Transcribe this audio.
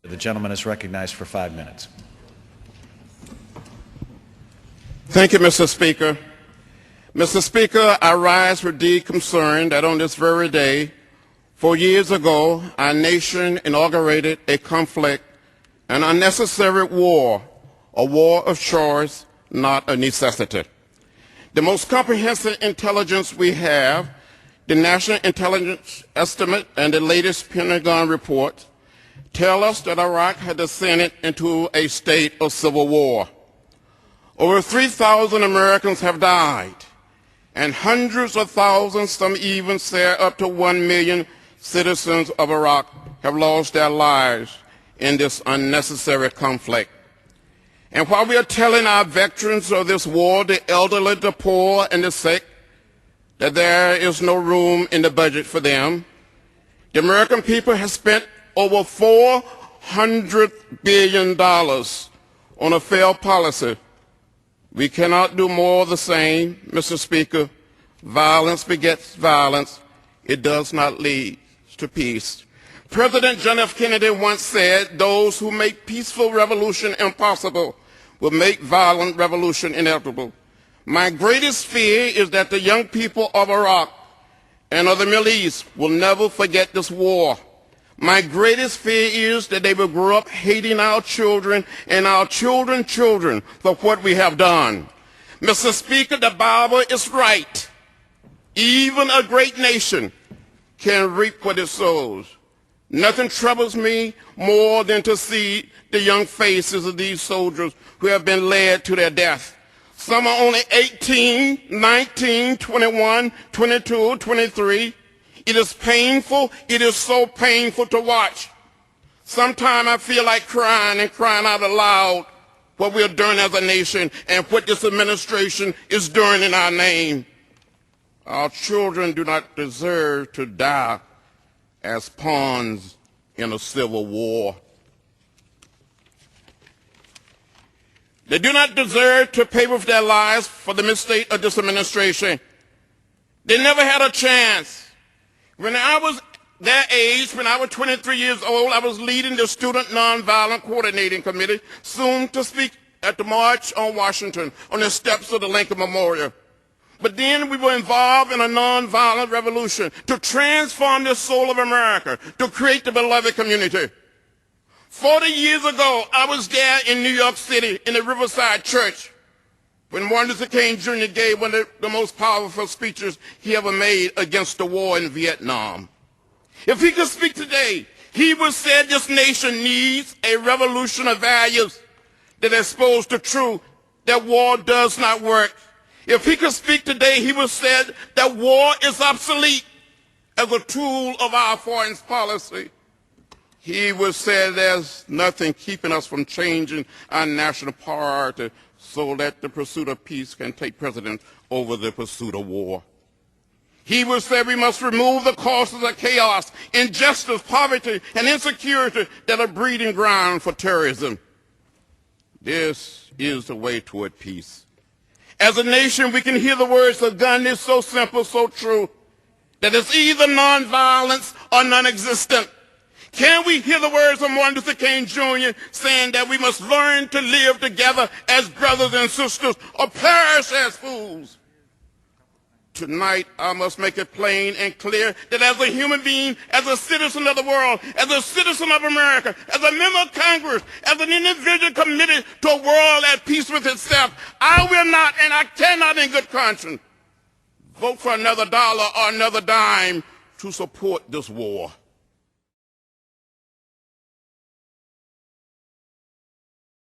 The gentleman is recognized for 5 minutes. Thank you, Mr. Speaker. Mr. Speaker, I rise with deep concern that on this very day, 4 years ago, our nation inaugurated a conflict, an unnecessary war, a war of choice, not a necessity. The most comprehensive intelligence we have, the National Intelligence Estimate and the latest Pentagon report, tell us that Iraq had descended into a state of civil war. Over 3,000 Americans have died, and hundreds of thousands, some even say up to 1 million citizens of Iraq have lost their lives in this unnecessary conflict. And while we are telling our veterans of this war, the elderly, the poor, and the sick, that there is no room in the budget for them, the American people have spent over $400 billion on a failed policy. We cannot do more of the same, Mr. Speaker. Violence begets violence. It does not lead to peace. President John F. Kennedy once said, "Those who make peaceful revolution impossible will make violent revolution inevitable." My greatest fear is that the young people of Iraq and of the Middle East will never forget this war. My greatest fear is that they will grow up hating our children and our children's children for what we have done. Mr. Speaker, the Bible is right. Even a great nation can reap what it sows. Nothing troubles me more than to see the young faces of these soldiers who have been led to their death. Some are only 18, 19, 21, 22, 23. It is painful. It is so painful to watch. Sometimes I feel like crying and crying out aloud what we are doing as a nation and what this administration is doing in our name. Our children do not deserve to die as pawns in a civil war. They do not deserve to pay with their lives for the mistake of this administration. They never had a chance. When I was their age, when I was 23 years old, I was leading the Student Nonviolent Coordinating Committee, soon to speak at the March on Washington, on the steps of the Lincoln Memorial. But then we were involved in a nonviolent revolution to transform the soul of America, to create the beloved community. 40 years ago, I was there in New York City in the Riverside Church when Martin Luther King Jr. gave one of the most powerful speeches he ever made against the war in Vietnam. If he could speak today, he would say this nation needs a revolution of values that expose the truth that war does not work. If he could speak today, he would say that war is obsolete as a tool of our foreign policy. He would say there's nothing keeping us from changing our national priority so that the pursuit of peace can take precedence over the pursuit of war. He would say we must remove the causes of chaos, injustice, poverty, and insecurity that are breeding ground for terrorism. This is the way toward peace. As a nation, we can hear the words of Gandhi so simple, so true, that it's either nonviolence or non-existent. Can we hear the words of Martin Luther King Jr. saying that we must learn to live together as brothers and sisters or perish as fools? Tonight, I must make it plain and clear that as a human being, as a citizen of the world, as a citizen of America, as a member of Congress, as an individual committed to a world at peace with itself, I will not and I cannot in good conscience vote for another dollar or another dime to support this war.